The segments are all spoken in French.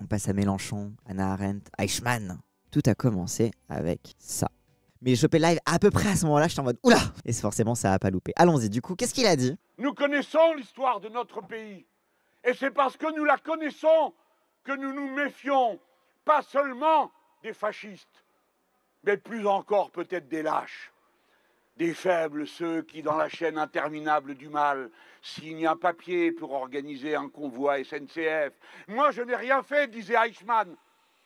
On passe à Mélenchon, Hannah Arendt, Eichmann. Tout a commencé avec ça. Mais j'ai chopé le live à peu près à ce moment-là, j'étais en mode oula. Et forcément, ça a pas loupé. Allons-y, du coup, qu'est-ce qu'il a dit? Nous connaissons l'histoire de notre pays. Et c'est parce que nous la connaissons que nous nous méfions, pas seulement des fascistes, mais plus encore peut-être des lâches. Des faibles, ceux qui, dans la chaîne interminable du mal, signent un papier pour organiser un convoi SNCF. Moi, je n'ai rien fait, disait Eichmann.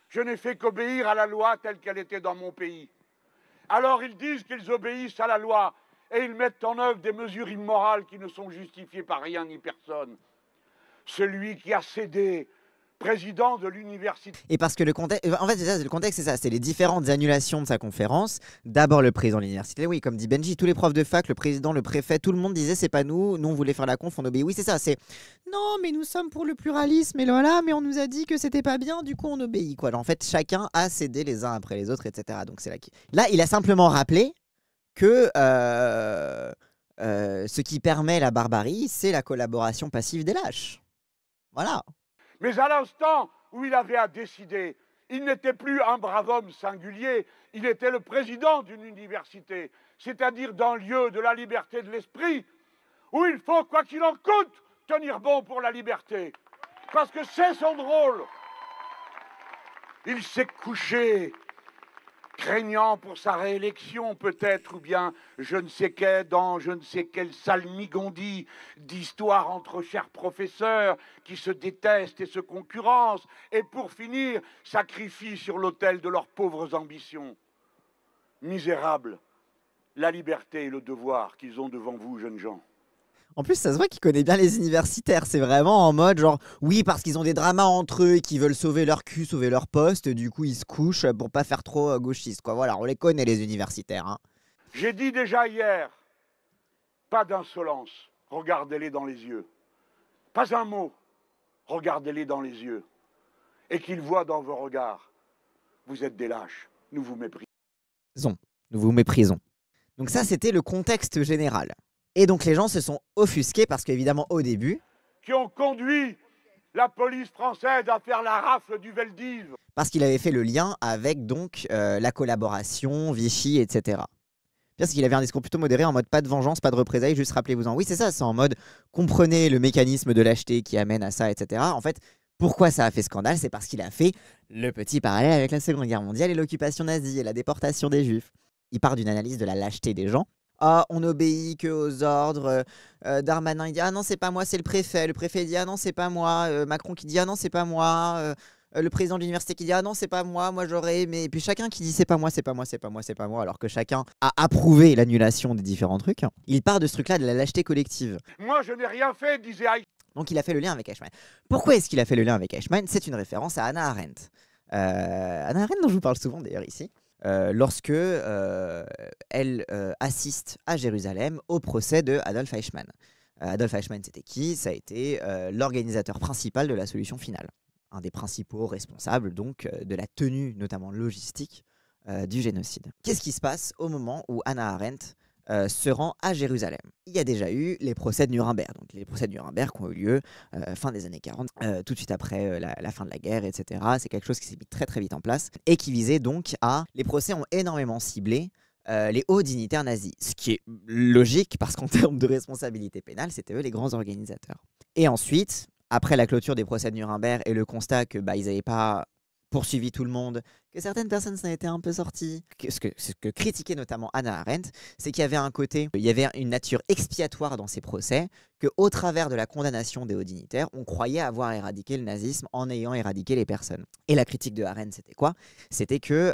Je n'ai fait qu'obéir à la loi telle qu'elle était dans mon pays. Alors ils disent qu'ils obéissent à la loi et ils mettent en œuvre des mesures immorales qui ne sont justifiées par rien ni personne. Celui qui a cédé, président de l'université. Et parce que le contexte, en fait, le contexte, c'est ça, c'est les différentes annulations de sa conférence. D'abord, le président de l'université, oui, comme dit Benji, tous les profs de fac, le président, le préfet, tout le monde disait c'est pas nous, nous on voulait faire la conf, on obéit. Oui, c'est ça, c'est non, mais nous sommes pour le pluralisme, et voilà, mais on nous a dit que c'était pas bien, du coup on obéit, quoi. Alors, en fait, chacun a cédé les uns après les autres, etc. Donc, c'est là, il a simplement rappelé que ce qui permet la barbarie, c'est la collaboration passive des lâches. Voilà. Mais à l'instant où il avait à décider, il n'était plus un brave homme singulier, il était le président d'une université, c'est-à-dire d'un lieu de la liberté de l'esprit, où il faut, quoi qu'il en coûte, tenir bon pour la liberté. Parce que c'est son rôle. Il s'est couché, craignant pour sa réélection peut-être, ou bien je ne sais quel, dans je ne sais quelle salmigondie d'histoire entre chers professeurs qui se détestent et se concurrencent, et pour finir, sacrifient sur l'autel de leurs pauvres ambitions. Misérables, la liberté et le devoir qu'ils ont devant vous, jeunes gens. En plus, ça se voit qu'il connaît bien les universitaires. C'est vraiment en mode genre, oui, parce qu'ils ont des dramas entre eux et qu'ils veulent sauver leur cul, sauver leur poste. Du coup, ils se couchent pour pas faire trop gauchiste, quoi. Voilà, on les connaît, les universitaires. Hein. J'ai dit déjà hier, pas d'insolence, regardez-les dans les yeux. Pas un mot, regardez-les dans les yeux. Et qu'ils voient dans vos regards, vous êtes des lâches, nous vous méprisons. Nous vous méprisons. Donc ça, c'était le contexte général. Et donc les gens se sont offusqués parce qu'évidemment au début... Qui ont conduit la police française à faire la rafle du Veldiv. Parce qu'il avait fait le lien avec donc la collaboration, Vichy, etc. Parce qu'il avait un discours plutôt modéré en mode pas de vengeance, pas de représailles, juste rappelez-vous-en. Oui c'est ça, c'est en mode comprenez le mécanisme de lâcheté qui amène à ça, etc. En fait, pourquoi ça a fait scandale? C'est parce qu'il a fait le petit parallèle avec la Seconde Guerre mondiale et l'occupation nazie et la déportation des Juifs. Il part d'une analyse de la lâcheté des gens. Ah, on obéit que aux ordres. Darmanin, il dit ah non, c'est pas moi, c'est le préfet. Le préfet dit ah non, c'est pas moi. Macron qui dit ah non, c'est pas moi. Le président de l'université qui dit ah non, c'est pas moi, moi j'aurais aimé. Et puis chacun qui dit c'est pas moi, c'est pas moi, c'est pas moi, c'est pas moi, alors que chacun a approuvé l'annulation des différents trucs. Il part de ce truc-là, de la lâcheté collective. Moi je n'ai rien fait, disait Eichmann. Donc il a fait le lien avec Eichmann. Pourquoi est-ce qu'il a fait le lien avec Eichmann? C'est une référence à Hannah Arendt. Hannah Arendt dont je vous parle souvent d'ailleurs ici. Lorsque elle assiste à Jérusalem au procès de Adolf Eichmann. Adolf Eichmann, c'était qui? Ça a été l'organisateur principal de la solution finale. Un des principaux responsables donc de la tenue, notamment logistique, du génocide. Qu'est-ce qui se passe au moment où Hannah Arendt se rend à Jérusalem? Il y a déjà eu les procès de Nuremberg. Donc les procès de Nuremberg qui ont eu lieu fin des années 40, tout de suite après la fin de la guerre, etc. C'est quelque chose qui s'est mis très très vite en place et qui visait donc à... Les procès ont énormément ciblé les hauts dignitaires nazis. Ce qui est logique parce qu'en termes de responsabilité pénale, c'était eux les grands organisateurs. Et ensuite, après la clôture des procès de Nuremberg et le constat que ils n'avaient pas poursuivi tout le monde, que certaines personnes s'en étaient un peu sorties. Ce que critiquait notamment Hannah Arendt, c'est qu'il y avait un côté, il y avait une nature expiatoire dans ces procès, qu'au travers de la condamnation des hauts dignitaires, on croyait avoir éradiqué le nazisme en ayant éradiqué les personnes. Et la critique de Arendt, c'était quoi? C'était que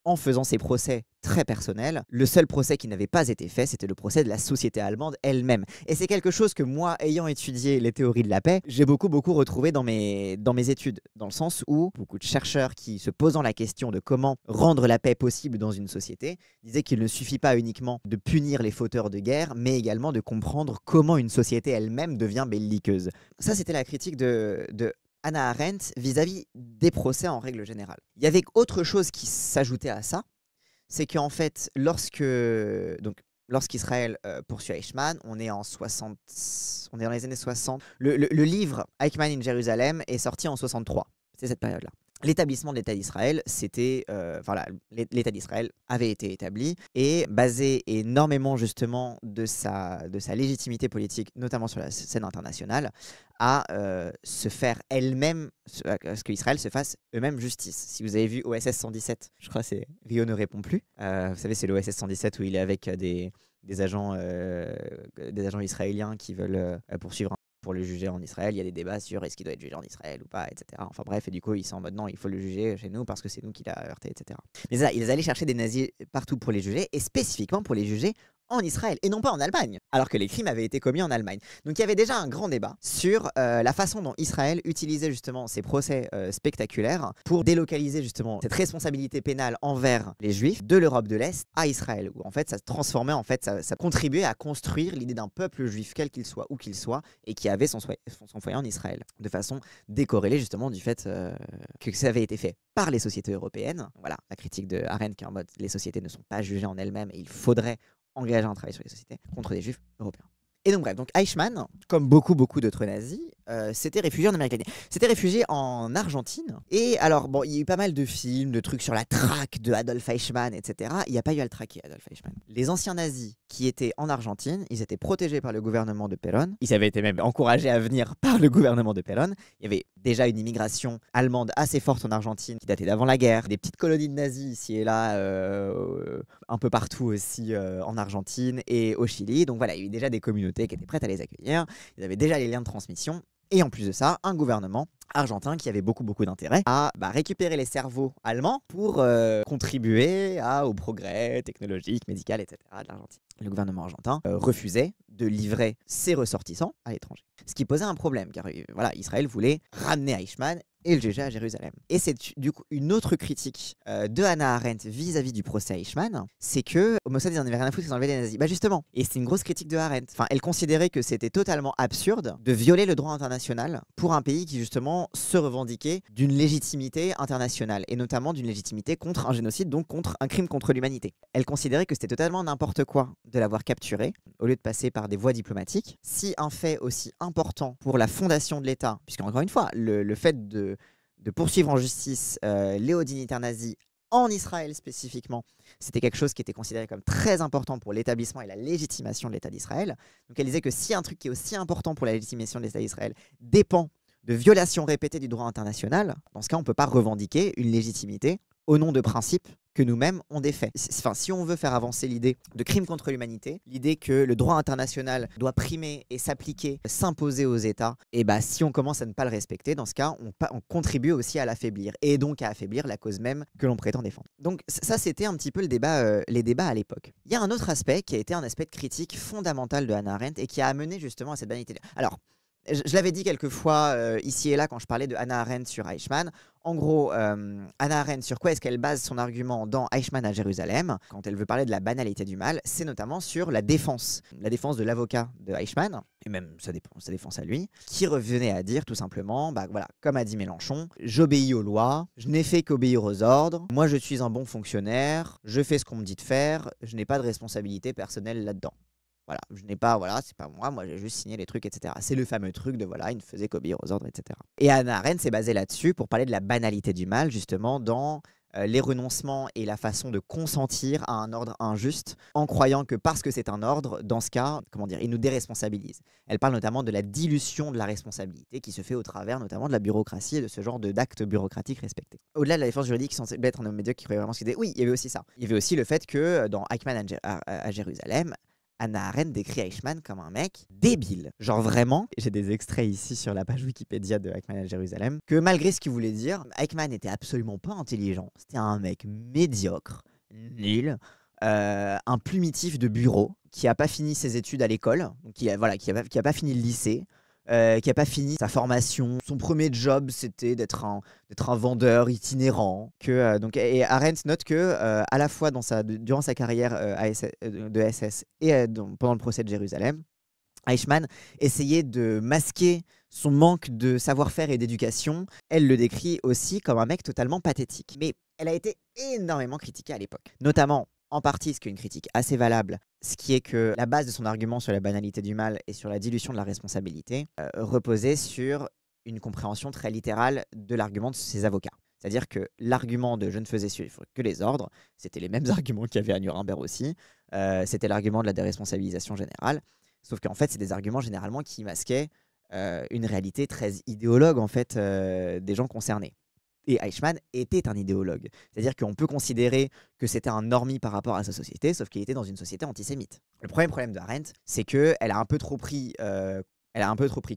en faisant ces procès très personnels, le seul procès qui n'avait pas été fait, c'était le procès de la société allemande elle-même. Et c'est quelque chose que moi, ayant étudié les théories de la paix, j'ai beaucoup retrouvé dans mes études. Dans le sens où beaucoup de chercheurs qui se posant la question de comment rendre la paix possible dans une société, disaient qu'il ne suffit pas uniquement de punir les fauteurs de guerre, mais également de comprendre comment une société elle-même devient belliqueuse. Ça, c'était la critique de Hannah Arendt vis-à-vis des procès en règle générale. Il y avait autre chose qui s'ajoutait à ça, c'est qu'en fait, lorsqu'Israël poursuit Eichmann, on est dans les années 60. Le livre Eichmann in Jérusalem est sorti en 63. C'est cette période-là. L'établissement de l'État d'Israël, c'était, voilà, l'État d'Israël avait été établi et basé énormément justement de sa légitimité politique, notamment sur la scène internationale, à se faire elle-même, à ce qu'Israël se fasse eux-mêmes justice. Si vous avez vu OSS 117, je crois que c'est Rio ne répond plus. Vous savez, c'est l'OSS 117 où il est avec des agents israéliens qui veulent poursuivre pour le juger en Israël. Il y a des débats sur est-ce qu'il doit être jugé en Israël ou pas, etc. Enfin bref, et du coup, ils sont en mode non, il faut le juger chez nous parce que c'est nous qui l'a heurté, etc. Mais ça, ils allaient chercher des nazis partout pour les juger, et spécifiquement pour les juger en Israël et non pas en Allemagne, alors que les crimes avaient été commis en Allemagne. Donc il y avait déjà un grand débat sur la façon dont Israël utilisait justement ces procès spectaculaires pour délocaliser justement cette responsabilité pénale envers les Juifs de l'Europe de l'Est à Israël, où en fait ça se transformait, en fait ça contribuait à construire l'idée d'un peuple juif, quel qu'il soit, où qu'il soit, et qui avait son foyer en Israël, de façon décorrélée justement du fait que ça avait été fait par les sociétés européennes. Voilà, la critique de Arendt qui est en mode les sociétés ne sont pas jugées en elles-mêmes et il faudrait engager un travail sur les sociétés contre des juifs européens. Et donc bref, donc Eichmann, comme beaucoup d'autres nazis, s'était réfugié en Amérique latine. S'était réfugié en Argentine. Et alors, bon, il y a eu pas mal de films, de trucs sur la traque de Adolf Eichmann, etc. Il n'y a pas eu à le traquer, Adolf Eichmann. Les anciens nazis qui étaient en Argentine, ils étaient protégés par le gouvernement de Perón. Ils avaient été même encouragés à venir par le gouvernement de Perón. Il y avait déjà une immigration allemande assez forte en Argentine qui datait d'avant la guerre. Des petites colonies de nazis ici et là, un peu partout aussi en Argentine et au Chili. Donc voilà, il y avait déjà des communautés qui étaient prêtes à les accueillir. Ils avaient déjà les liens de transmission. Et en plus de ça, un gouvernement argentin qui avait beaucoup d'intérêt à récupérer les cerveaux allemands pour contribuer au progrès technologique, médical, etc. de l'Argentine. Le gouvernement argentin refusait de livrer ses ressortissants à l'étranger. Ce qui posait un problème, car voilà, Israël voulait ramener Eichmann et le juger à Jérusalem. Et c'est du coup une autre critique de Hannah Arendt vis-à-vis du procès Eichmann, c'est que Mossad, ils en avaient rien à foutre, ils enlevaient les nazis. Bah justement, et c'est une grosse critique de Arendt. Enfin, elle considérait que c'était totalement absurde de violer le droit international pour un pays qui justement se revendiquait d'une légitimité internationale, et notamment d'une légitimité contre un génocide, donc contre un crime contre l'humanité. Elle considérait que c'était totalement n'importe quoi de l'avoir capturé, au lieu de passer par des voies diplomatiques. Si un fait aussi important pour la fondation de l'État, puisque encore une fois, le fait de poursuivre en justice les hauts dignitaires nazis en Israël spécifiquement, c'était quelque chose qui était considéré comme très important pour l'établissement et la légitimation de l'État d'Israël. Donc elle disait que si un truc qui est aussi important pour la légitimation de l'État d'Israël dépend de violations répétées du droit international, dans ce cas on ne peut pas revendiquer une légitimité au nom de principes que nous-mêmes on défait. Enfin, si on veut faire avancer l'idée de crime contre l'humanité, l'idée que le droit international doit primer et s'appliquer, s'imposer aux États, et bah si on commence à ne pas le respecter, dans ce cas, on contribue aussi à l'affaiblir, et donc à affaiblir la cause même que l'on prétend défendre. Donc ça, c'était un petit peu le débat, les débats à l'époque. Il y a un autre aspect qui a été un aspect de critique fondamental de Hannah Arendt et qui a amené justement à cette banalité. Alors, je l'avais dit quelques fois ici et là quand je parlais de Hannah Arendt sur Eichmann. En gros, Hannah Arendt, sur quoi est-ce qu'elle base son argument dans Eichmann à Jérusalem, quand elle veut parler de la banalité du mal, c'est notamment sur la défense de l'avocat de Eichmann, et même sa défense à lui, qui revenait à dire tout simplement, bah voilà, comme a dit Mélenchon, j'obéis aux lois, je n'ai fait qu'obéir aux ordres, moi je suis un bon fonctionnaire, je fais ce qu'on me dit de faire, je n'ai pas de responsabilité personnelle là-dedans. Voilà, je n'ai pas, voilà, c'est pas moi j'ai juste signé les trucs, etc. C'est le fameux truc de voilà, il ne faisait qu'obéir aux ordres, etc. Et Hannah Arendt s'est basée là-dessus pour parler de la banalité du mal, justement, dans les renoncements et la façon de consentir à un ordre injuste, en croyant que parce que c'est un ordre, dans ce cas, comment dire, il nous déresponsabilise. Elle parle notamment de la dilution de la responsabilité qui se fait au travers notamment de la bureaucratie et de ce genre d'actes bureaucratiques respectés. Au-delà de la défense juridique censée être un homme médiocre qui croyait vraiment ce qu'il disait, oui, il y avait aussi ça. Il y avait aussi le fait que dans Eichmann à Jérusalem, Hannah Arendt décrit Eichmann comme un mec débile. Genre vraiment, j'ai des extraits ici sur la page Wikipédia de Eichmann à Jérusalem, que malgré ce qu'il voulait dire, Eichmann n'était absolument pas intelligent. C'était un mec médiocre, nul, un plumitif de bureau, qui n'a pas fini ses études à l'école, qui a pas fini le lycée, qui n'a pas fini sa formation. Son premier job, c'était d'être un vendeur itinérant. Et Arendt note que, à la fois durant sa carrière de SS et pendant le procès de Jérusalem, Eichmann essayait de masquer son manque de savoir-faire et d'éducation. Elle le décrit aussi comme un mec totalement pathétique. Mais elle a été énormément critiquée à l'époque, notamment en partie, ce qui est une critique assez valable, ce qui est que la base de son argument sur la banalité du mal et sur la dilution de la responsabilité reposait sur une compréhension très littérale de l'argument de ses avocats. C'est-à-dire que l'argument de « je ne faisais suivre que les ordres », c'était les mêmes arguments qu'il y avait à Nuremberg aussi. C'était l'argument de la déresponsabilisation générale. Sauf qu'en fait, c'est des arguments généralement qui masquaient une réalité très idéologue en fait, des gens concernés. Et Eichmann était un idéologue. C'est-à-dire qu'on peut considérer que c'était un normie par rapport à sa société, sauf qu'il était dans une société antisémite. Le premier problème de Arendt, c'est qu'elle a un peu trop pris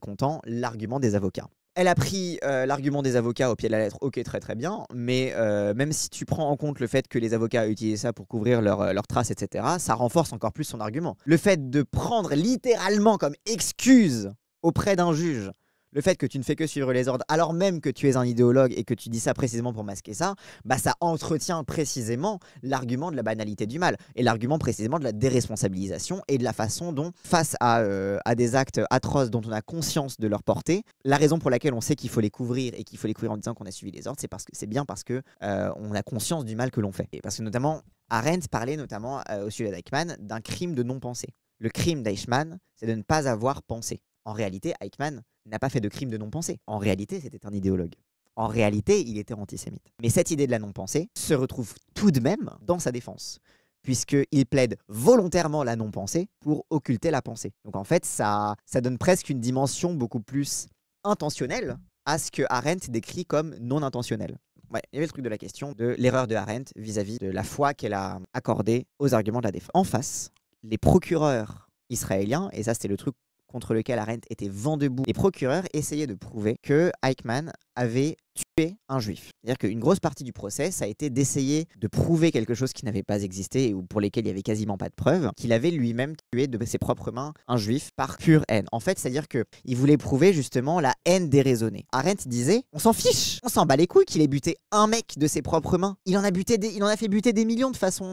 comptant l'argument des avocats. Elle a pris l'argument des avocats au pied de la lettre, ok, très très bien, mais même si tu prends en compte le fait que les avocats utilisent ça pour couvrir leurs traces, etc., ça renforce encore plus son argument. Le fait de prendre littéralement comme excuse auprès d'un juge le fait que tu ne fais que suivre les ordres alors même que tu es un idéologue et que tu dis ça précisément pour masquer ça, bah ça entretient précisément l'argument de la banalité du mal et l'argument précisément de la déresponsabilisation et de la façon dont, face à des actes atroces dont on a conscience de leur portée, la raison pour laquelle on sait qu'il faut les couvrir et qu'il faut les couvrir en disant qu'on a suivi les ordres, c'est bien parce que on a conscience du mal que l'on fait. Et parce que notamment, Arendt parlait notamment au sujet d'Eichmann d'un crime de non-pensée. Le crime d'Eichmann, c'est de ne pas avoir pensé. En réalité, Eichmann n'a pas fait de crime de non-pensée. En réalité, c'était un idéologue. En réalité, il était antisémite. Mais cette idée de la non-pensée se retrouve tout de même dans sa défense, puisqu'il plaide volontairement la non-pensée pour occulter la pensée. Donc en fait, ça donne presque une dimension beaucoup plus intentionnelle à ce que Arendt décrit comme non intentionnel. Ouais, il y avait le truc de la question de l'erreur de Arendt vis-à-vis de la foi qu'elle a accordée aux arguments de la défense. En face, les procureurs israéliens, et ça c'était le truc contre lequel Arendt était vent debout, les procureurs essayaient de prouver que Eichmann avait tué un juif. C'est-à-dire qu'une grosse partie du procès, ça a été d'essayer de prouver quelque chose qui n'avait pas existé ou pour lesquels il n'y avait quasiment pas de preuves, qu'il avait lui-même tué de ses propres mains un juif par pure haine. En fait, c'est-à-dire qu'il voulait prouver justement la haine déraisonnée. Arendt disait, on s'en fiche, on s'en bat les couilles qu'il ait buté un mec de ses propres mains. Il en a fait buter des millions de façon...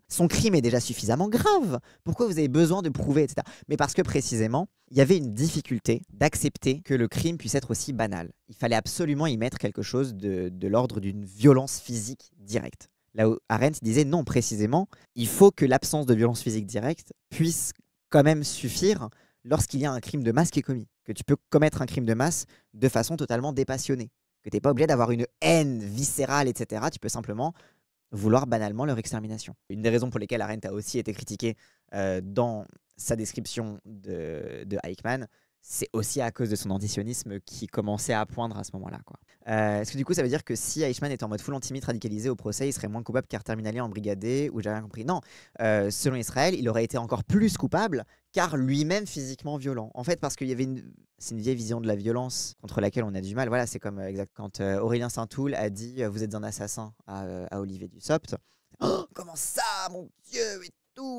Son crime est déjà suffisamment grave. Pourquoi vous avez besoin de prouver, etc. Mais parce que précisément, il y avait une difficulté d'accepter que le crime puisse être aussi banal. Il fallait absolument y mettre quelque chose de l'ordre d'une violence physique directe. Là où Arendt disait non, précisément, il faut que l'absence de violence physique directe puisse quand même suffire lorsqu'il y a un crime de masse qui est commis. Que tu peux commettre un crime de masse de façon totalement dépassionnée. Que tu n'es pas obligé d'avoir une haine viscérale, etc. Tu peux simplement vouloir banalement leur extermination. Une des raisons pour lesquelles Arendt a aussi été critiquée dans sa description de Eichmann, c'est aussi à cause de son antisionisme qui commençait à poindre à ce moment-là. Est-ce que du coup, ça veut dire que si Eichmann était en mode full antisémite radicalisé au procès, il serait moins coupable qu'un terminalien en brigadé ou j'ai rien compris? Non, selon Israël, il aurait été encore plus coupable car lui-même physiquement violent. En fait, parce qu'il y avait c'est une vieille vision de la violence contre laquelle on a du mal. Voilà, c'est comme quand Aurélien Saint-Toul a dit vous êtes un assassin à Olivier Dussopt. Oh, comment ça, mon Dieu,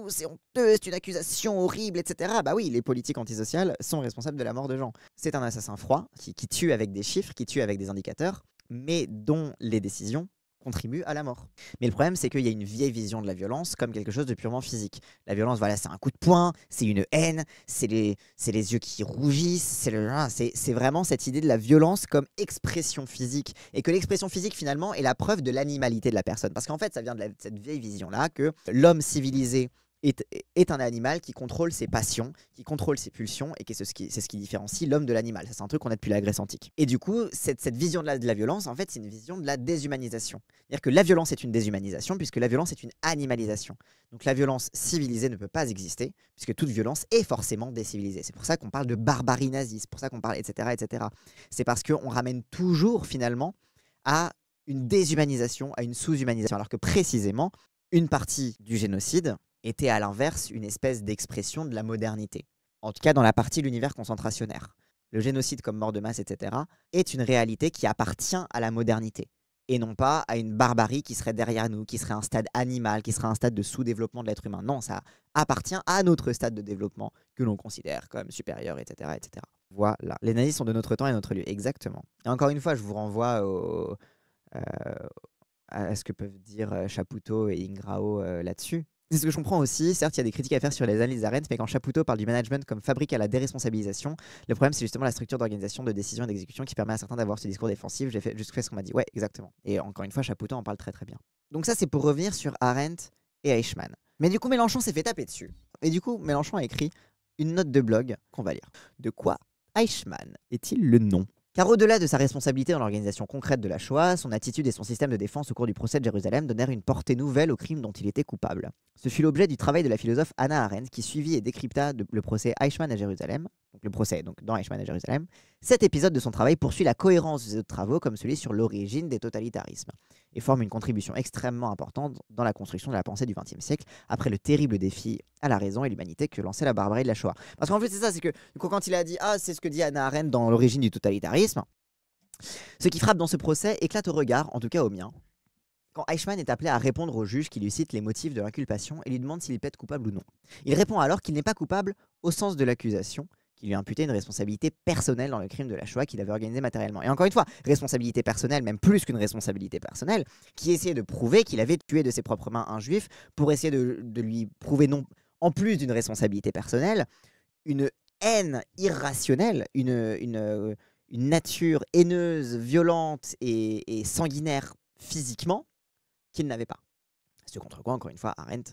c'est honteux, c'est une accusation horrible, etc. Bah oui, les politiques antisociales sont responsables de la mort de gens. C'est un assassin froid qui tue avec des chiffres, qui tue avec des indicateurs, mais dont les décisions contribuent à la mort. Mais le problème, c'est qu'il y a une vieille vision de la violence comme quelque chose de purement physique. La violence, voilà, c'est un coup de poing, c'est une haine, c'est les yeux qui rougissent, c'est vraiment cette idée de la violence comme expression physique. Et que l'expression physique, finalement, est la preuve de l'animalité de la personne. Parce qu'en fait, ça vient de cette vieille vision-là que l'homme civilisé est un animal qui contrôle ses passions, qui contrôle ses pulsions, et c'est ce qui différencie l'homme de l'animal. Ça, c'est un truc qu'on a depuis la Grèce antique. Et du coup, cette vision de la violence, en fait, c'est une vision de la déshumanisation. C'est-à-dire que la violence est une déshumanisation, puisque la violence est une animalisation. Donc la violence civilisée ne peut pas exister, puisque toute violence est forcément décivilisée. C'est pour ça qu'on parle de barbarie nazie, c'est pour ça qu'on parle, etc., etc. C'est parce qu'on ramène toujours, finalement, à une déshumanisation, à une sous-humanisation. Alors que précisément, une partie du génocide était à l'inverse une espèce d'expression de la modernité. En tout cas, dans la partie de l'univers concentrationnaire. Le génocide comme mort de masse, etc., est une réalité qui appartient à la modernité. Et non pas à une barbarie qui serait derrière nous, qui serait un stade animal, qui serait un stade de sous-développement de l'être humain. Non, ça appartient à notre stade de développement que l'on considère comme supérieur, etc., etc. Voilà. Les nazis sont de notre temps et notre lieu. Exactement. Et encore une fois, je vous renvoie à ce que peuvent dire Chapoutot et Ingrao là-dessus. C'est ce que je comprends aussi. Certes, il y a des critiques à faire sur les analyses d'Arendt, mais quand Chapoutot parle du management comme fabrique à la déresponsabilisation, le problème, c'est justement la structure d'organisation, de décision et d'exécution qui permet à certains d'avoir ce discours défensif. J'ai juste fait ce qu'on m'a dit. Ouais, exactement. Et encore une fois, Chapoutot en parle très très bien. Donc ça, c'est pour revenir sur Arendt et Eichmann. Mais du coup, Mélenchon s'est fait taper dessus. Et du coup, Mélenchon a écrit une note de blog qu'on va lire. De quoi Eichmann est-il le nom? Car au-delà de sa responsabilité dans l'organisation concrète de la Shoah, son attitude et son système de défense au cours du procès de Jérusalem donnèrent une portée nouvelle au crime dont il était coupable. Ce fut l'objet du travail de la philosophe Hannah Arendt qui suivit et décrypta le procès Eichmann à Jérusalem, donc le procès dans Eichmann à Jérusalem. Cet épisode de son travail poursuit la cohérence de ses autres travaux comme celui sur l'origine des totalitarismes et forme une contribution extrêmement importante dans la construction de la pensée du XXe siècle après le terrible défi à la raison et l'humanité que lançait la barbarie de la Shoah. Parce qu'en fait c'est ça, c'est que du coup, quand il a dit « Ah, c'est ce que dit Hannah Arendt dans l'origine du totalitarisme », ce qui frappe dans ce procès éclate au regard, en tout cas au mien, quand Eichmann est appelé à répondre au juge qui lui cite les motifs de l'inculpation et lui demande s'il plaide coupable ou non. Il répond alors qu'il n'est pas coupable au sens de l'accusation, qui lui imputait une responsabilité personnelle dans le crime de la Shoah qu'il avait organisé matériellement. Et encore une fois, responsabilité personnelle, même plus qu'une responsabilité personnelle, qui essayait de prouver qu'il avait tué de ses propres mains un juif pour essayer de lui prouver, non, en plus d'une responsabilité personnelle, une haine irrationnelle, une nature haineuse, violente et sanguinaire physiquement qu'il n'avait pas. Ce contre quoi, encore une fois, Arendt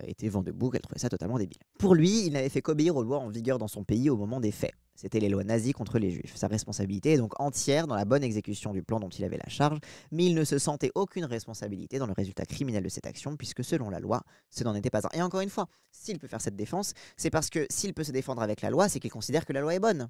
était vent debout, qu'elle trouvait ça totalement débile. Pour lui, il n'avait fait qu'obéir aux lois en vigueur dans son pays au moment des faits. C'était les lois nazies contre les juifs. Sa responsabilité est donc entière dans la bonne exécution du plan dont il avait la charge, mais il ne se sentait aucune responsabilité dans le résultat criminel de cette action, puisque selon la loi, ce n'en était pas un. Et encore une fois, s'il peut faire cette défense, c'est parce que s'il peut se défendre avec la loi, c'est qu'il considère que la loi est bonne.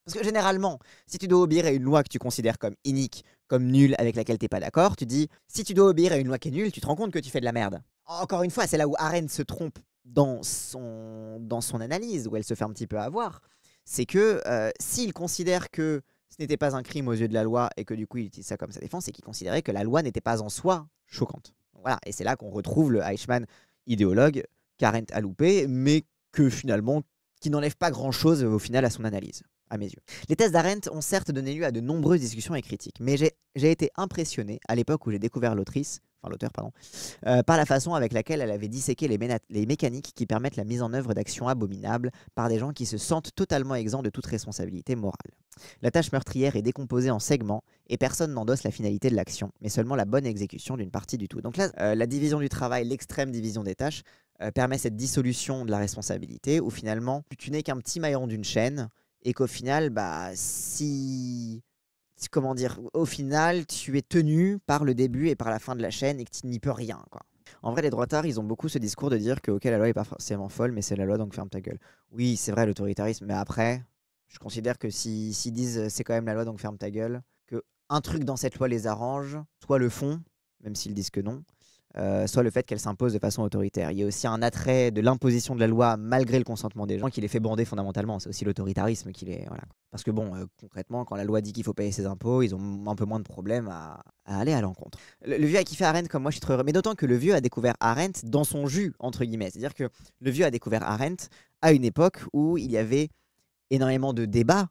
Parce que généralement, si tu dois obéir à une loi que tu considères comme inique, comme nulle, avec laquelle tu n'es pas d'accord, tu dis, si tu dois obéir à une loi qui est nulle, tu te rends compte que tu fais de la merde. Encore une fois, c'est là où Arendt se trompe dans son analyse, où elle se fait un petit peu avoir. C'est que s'il considère que ce n'était pas un crime aux yeux de la loi et que du coup il utilise ça comme sa défense, c'est qu'il considérait que la loi n'était pas en soi choquante. Voilà, et c'est là qu'on retrouve le Eichmann idéologue qu'Arendt a loupé, mais que finalement, qui n'enlève pas grand-chose au final à son analyse, à mes yeux. Les thèses d'Arendt ont certes donné lieu à de nombreuses discussions et critiques, mais j'ai été impressionné à l'époque où j'ai découvert l'auteur, par la façon avec laquelle elle avait disséqué les mécaniques qui permettent la mise en œuvre d'actions abominables par des gens qui se sentent totalement exempts de toute responsabilité morale. La tâche meurtrière est décomposée en segments et personne n'endosse la finalité de l'action, mais seulement la bonne exécution d'une partie du tout. Donc là, la division du travail, l'extrême division des tâches, permet cette dissolution de la responsabilité où finalement tu n'es qu'un petit maillon d'une chaîne et qu'au final, au final, tu es tenu par le début et par la fin de la chaîne et que tu n'y peux rien, quoi. En vrai, les droitards, ils ont beaucoup ce discours de dire que ok, la loi est pas forcément folle, mais c'est la loi, donc ferme ta gueule. Oui, c'est vrai, l'autoritarisme, mais après, je considère que s'ils disent c'est quand même la loi, donc ferme ta gueule, que un truc dans cette loi les arrange, soit le fond, même s'ils disent que non, soit le fait qu'elle s'impose de façon autoritaire. Il y a aussi un attrait de l'imposition de la loi malgré le consentement des gens qui les fait bander fondamentalement. C'est aussi l'autoritarisme qui les... Voilà. Parce que bon, concrètement, quand la loi dit qu'il faut payer ses impôts, ils ont un peu moins de problèmes à aller à l'encontre. Le vieux a kiffé Arendt comme moi, je suis très heureux. Mais d'autant que le vieux a découvert Arendt dans son jus, entre guillemets. C'est-à-dire que le vieux a découvert Arendt à une époque où il y avait énormément de débats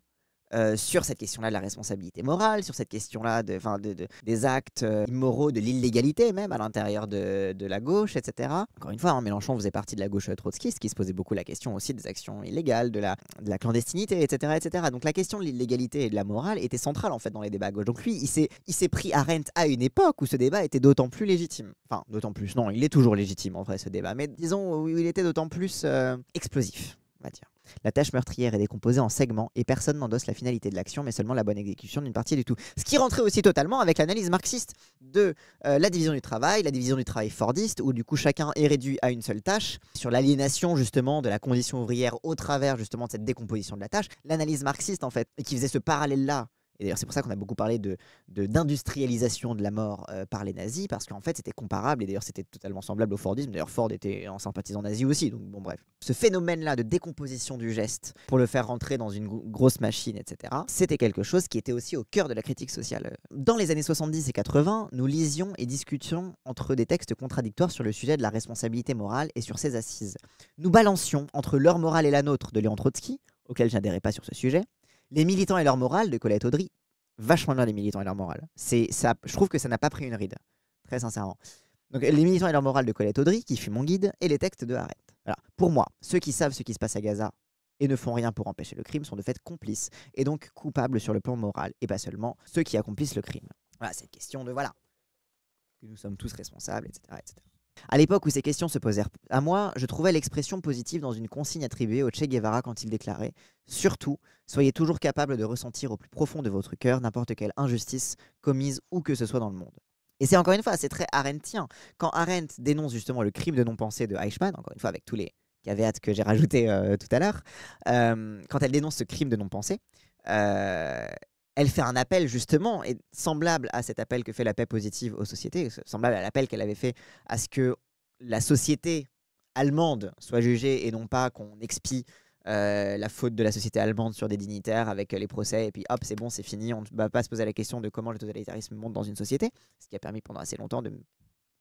sur cette question-là de la responsabilité morale, sur cette question-là des actes immoraux, de l'illégalité même à l'intérieur de la gauche, etc. Encore une fois, Mélenchon faisait partie de la gauche trotskiste qui se posait beaucoup la question aussi des actions illégales, de la clandestinité, etc., etc. Donc la question de l'illégalité et de la morale était centrale en fait dans les débats à gauche. Donc lui, il s'est pris Arendt à une époque où ce débat était d'autant plus légitime. Enfin, d'autant plus, non, il est toujours légitime en vrai ce débat, mais disons où il était d'autant plus explosif, on va dire. La tâche meurtrière est décomposée en segments et personne n'endosse la finalité de l'action, mais seulement la bonne exécution d'une partie du tout. Ce qui rentrait aussi totalement avec l'analyse marxiste de la division du travail fordiste, où du coup chacun est réduit à une seule tâche, sur l'aliénation justement de la condition ouvrière au travers justement de cette décomposition de la tâche. L'analyse marxiste en fait, qui faisait ce parallèle-là. Et d'ailleurs, c'est pour ça qu'on a beaucoup parlé d'industrialisation de la mort par les nazis, parce qu'en fait, c'était comparable, et d'ailleurs, c'était totalement semblable au Fordisme. D'ailleurs, Ford était un sympathisant nazi aussi, donc bon, bref. Ce phénomène-là de décomposition du geste pour le faire rentrer dans une grosse machine, etc., c'était quelque chose qui était aussi au cœur de la critique sociale. Dans les années 70 et 80, nous lisions et discutions entre des textes contradictoires sur le sujet de la responsabilité morale et sur ses assises. Nous balancions entre leur morale et la nôtre de Léon Trotsky, auquel je n'adhérais pas sur ce sujet, les militants et leur morale de Colette Audry, vachement bien les militants et leur morale. Ça, je trouve que ça n'a pas pris une ride, très sincèrement. Donc les militants et leur morale de Colette Audry, qui fut mon guide, et les textes de Arendt. Voilà. Pour moi, ceux qui savent ce qui se passe à Gaza et ne font rien pour empêcher le crime sont de fait complices, et donc coupables sur le plan moral, et pas seulement ceux qui accomplissent le crime. Voilà, cette question de voilà, que nous sommes tous responsables, etc., etc. À l'époque où ces questions se posèrent à moi, je trouvais l'expression positive dans une consigne attribuée au Che Guevara quand il déclarait « Surtout, soyez toujours capable de ressentir au plus profond de votre cœur n'importe quelle injustice commise où que ce soit dans le monde. » Et c'est encore une fois, c'est très arendtien. Quand Arendt dénonce justement le crime de non-pensée de Eichmann, encore une fois avec tous les caveats que j'ai rajoutés tout à l'heure, quand elle dénonce ce crime de non-pensée, elle fait un appel justement, et semblable à cet appel que fait la paix positive aux sociétés, semblable à l'appel qu'elle avait fait à ce que la société allemande soit jugée et non pas qu'on expie la faute de la société allemande sur des dignitaires avec les procès et puis hop c'est bon c'est fini, on ne va pas se poser la question de comment le totalitarisme monte dans une société, ce qui a permis pendant assez longtemps de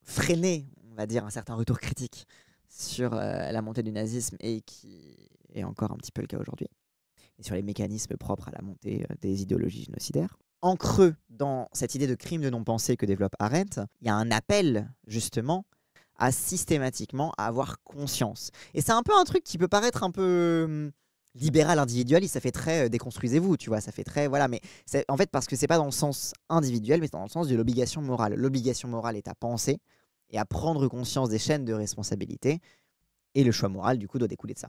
freiner, on va dire, un certain retour critique sur la montée du nazisme et qui est encore un petit peu le cas aujourd'hui, et sur les mécanismes propres à la montée des idéologies génocidaires. En creux, dans cette idée de crime de non-pensée que développe Arendt, il y a un appel justement à systématiquement à avoir conscience. Et c'est un peu un truc qui peut paraître un peu libéral individualiste, ça fait très déconstruisez-vous, tu vois, ça fait très voilà, mais c'est en fait parce que c'est pas dans le sens individuel, mais c'est dans le sens de l'obligation morale. L'obligation morale est à penser et à prendre conscience des chaînes de responsabilité, et le choix moral du coup doit découler de ça.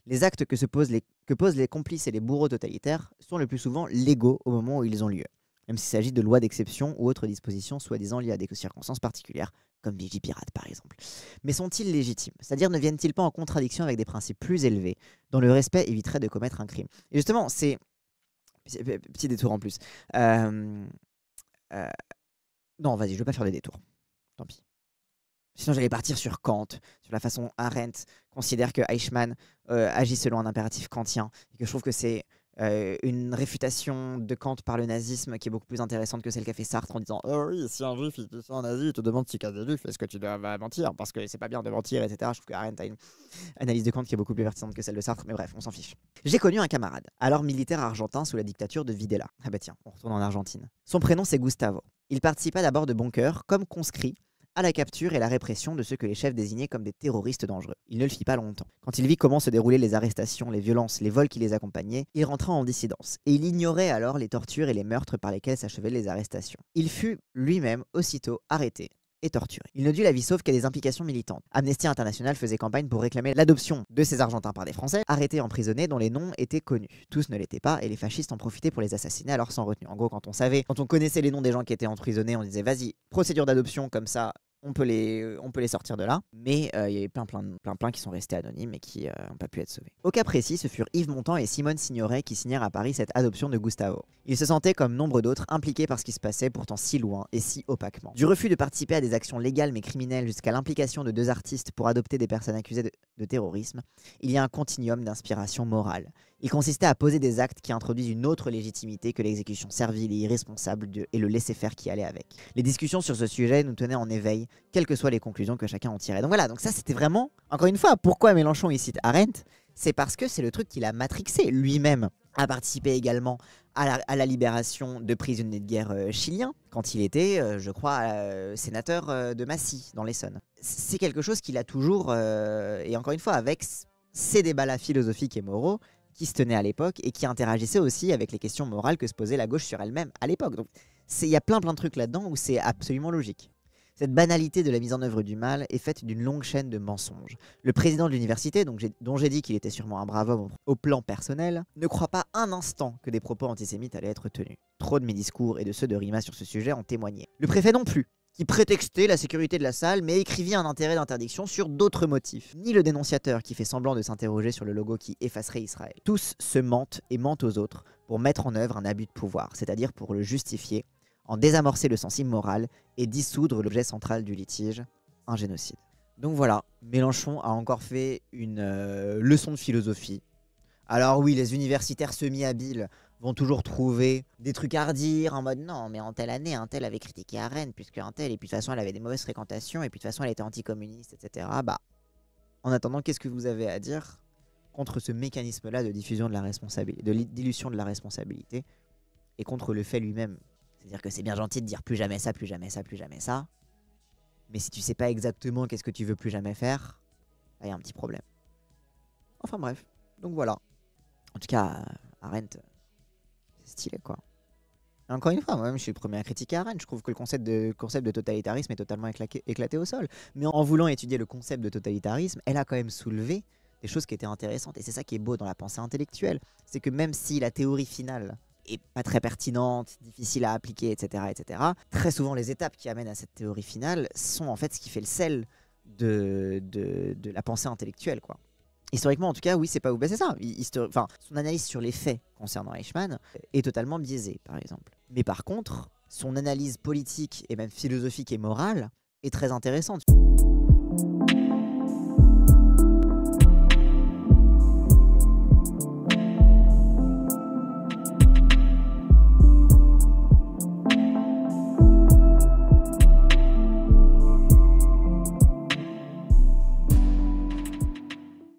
Les actes que posent les complices et les bourreaux totalitaires sont le plus souvent légaux au moment où ils ont lieu, même s'il s'agit de lois d'exception ou autres dispositions soi-disant liées à des circonstances particulières, comme Vigipirate par exemple. Mais sont-ils légitimes? C'est-à-dire ne viennent-ils pas en contradiction avec des principes plus élevés, dont le respect éviterait de commettre un crime? Et justement, c'est... Petit détour en plus. Non, vas-y, je ne vais pas faire de détour. Tant pis. Sinon, j'allais partir sur Kant, sur la façon Arendt considère que Eichmann agit selon un impératif kantien, et que je trouve que c'est une réfutation de Kant par le nazisme qui est beaucoup plus intéressante que celle qu'a fait Sartre en disant « Oh oui, si un juif il te sent un nazi, il te demande si tu es juif, est-ce que tu dois mentir? Parce que c'est pas bien de mentir, etc. » Je trouve que Arendt a une analyse de Kant qui est beaucoup plus pertinente que celle de Sartre, mais bref, on s'en fiche. J'ai connu un camarade, alors militaire argentin sous la dictature de Videla. Ah bah tiens, on retourne en Argentine. Son prénom c'est Gustavo. Il participa d'abord de bon cœur, comme conscrit, à la capture et la répression de ceux que les chefs désignaient comme des terroristes dangereux. Il ne le fit pas longtemps. Quand il vit comment se déroulaient les arrestations, les violences, les vols qui les accompagnaient, il rentra en dissidence. Et il ignorait alors les tortures et les meurtres par lesquels s'achevaient les arrestations. Il fut lui-même aussitôt arrêté et torturé. Il ne dut la vie sauve qu'à des implications militantes. Amnesty International faisait campagne pour réclamer l'adoption de ces Argentins par des Français, arrêtés et emprisonnés dont les noms étaient connus. Tous ne l'étaient pas et les fascistes en profitaient pour les assassiner alors sans retenue. En gros, quand on connaissait les noms des gens qui étaient emprisonnés, on disait vas-y, procédure d'adoption comme ça, on peut les sortir de là, mais il y avait plein qui sont restés anonymes et qui n'ont pas pu être sauvés. Au cas précis, ce furent Yves Montand et Simone Signoret qui signèrent à Paris cette adoption de Gustavo. Ils se sentaient, comme nombre d'autres, impliqués par ce qui se passait pourtant si loin et si opaquement. Du refus de participer à des actions légales mais criminelles jusqu'à l'implication de 2 artistes pour adopter des personnes accusées de terrorisme, il y a un continuum d'inspiration morale. Il consistait à poser des actes qui introduisent une autre légitimité que l'exécution servile et irresponsable et le laisser-faire qui allait avec. Les discussions sur ce sujet nous tenaient en éveil, quelles que soient les conclusions que chacun en tirait. Donc voilà, donc ça c'était vraiment, encore une fois, pourquoi Mélenchon il cite Arendt, c'est parce que c'est le truc qu'il a matrixé. Lui-même a participé également à la libération de prisonniers de guerre chiliens, quand il était, je crois, sénateur de Massy, dans l'Essonne. C'est quelque chose qu'il a toujours, et encore une fois, avec ces débats-là philosophiques et moraux, qui se tenaient à l'époque et qui interagissaient aussi avec les questions morales que se posait la gauche sur elle-même à l'époque. Donc il y a plein de trucs là-dedans où c'est absolument logique. Cette banalité de la mise en œuvre du mal est faite d'une longue chaîne de mensonges. Le président de l'université, dont j'ai dit qu'il était sûrement un brave homme au plan personnel, ne croit pas un instant que des propos antisémites allaient être tenus. Trop de mes discours et de ceux de Rima sur ce sujet en témoignaient. Le préfet non plus, qui prétextait la sécurité de la salle, mais écrivit un intérêt d'interdiction sur d'autres motifs. Ni le dénonciateur qui fait semblant de s'interroger sur le logo qui effacerait Israël. Tous se mentent et mentent aux autres pour mettre en œuvre un abus de pouvoir, c'est-à-dire pour le justifier, en désamorcer le sens immoral et dissoudre l'objet central du litige, un génocide. Donc voilà, Mélenchon a encore fait une leçon de philosophie. Alors oui, les universitaires semi-habiles vont toujours trouver des trucs à redire en mode non, mais en telle année, un tel avait critiqué Arendt, puisque un tel, et puis de toute façon, elle avait des mauvaises fréquentations, et puis de toute façon, elle était anticommuniste, etc. Bah, en attendant, qu'est-ce que vous avez à dire contre ce mécanisme-là de diffusion de la responsabilité, de dilution de la responsabilité, et contre le fait lui-même? C'est-à-dire que c'est bien gentil de dire plus jamais ça, plus jamais ça, plus jamais ça, mais si tu sais pas exactement qu'est-ce que tu veux plus jamais faire, là, il y a un petit problème. Enfin bref, donc voilà. En tout cas, Arendt, c'est stylé quoi. Encore une fois, moi-même, je suis le premier à critiquer Arendt. Je trouve que le concept de totalitarisme est totalement éclaté au sol. Mais en voulant étudier le concept de totalitarisme, elle a quand même soulevé des choses qui étaient intéressantes. Et c'est ça qui est beau dans la pensée intellectuelle. C'est que même si la théorie finale est pas très pertinente, difficile à appliquer, etc., très souvent les étapes qui amènent à cette théorie finale sont en fait ce qui fait le sel de la pensée intellectuelle, quoi. Historiquement, en tout cas, oui, c'est pas où. Ben, c'est ça. Enfin, son analyse sur les faits concernant Eichmann est totalement biaisée, par exemple. Mais par contre, son analyse politique et même philosophique et morale est très intéressante.